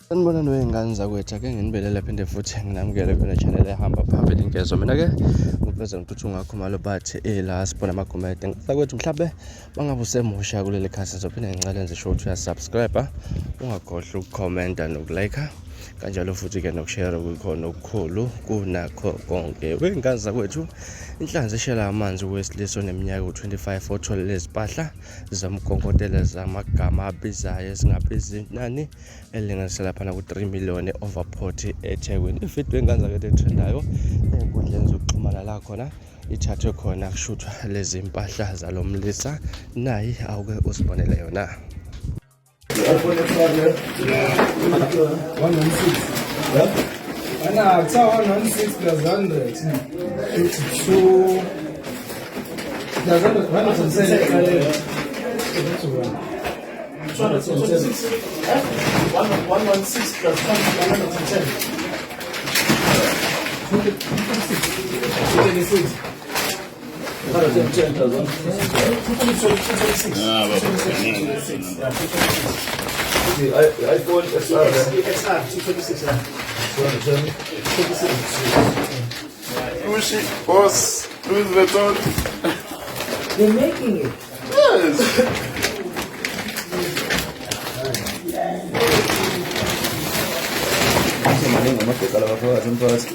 Sanibonani wey'ngane zakwethu, ake nginibelele phinde futhi nginamukele kule channel ehamba phambili Ngezo. Mina-ke ngupeza Ntuthu Ngakhumalo bathi la sibona amagumede zakwethu. Mhlawumbe mangabe usemusha kuleli khasi ngizophinde ngicela nje show ukuthi uyasubscribe, ungakhohlwa ukukhomenta nokulike, kanjalo futhi-ke nokushare kukhona okukhulu kunakho konke. Wey'ngane zakwethu, inhlanzi eshela amanzi wesilisa oneminyaka u-25 othole lezi mpahla zamkonkotela zamagama abizayo ezingabizi inani elinganisela phana ku-3 million overport eThekwini. Ividiyo wey'ngane zakwethu etrendayo ey'nkundleni zokuxhumana la khona ithathwe khona kushuthwa lezi mpahla zalo mlisa, nayi awuke uzibonele yona. Ana kuthiwa 116 plus 100 52 plus 100 116 plus 110 226 iPhone XR 226. Sushi, boss, Louis Vuitton. You're making it. Yes. Maningi amabhekala bafaka semphakathi.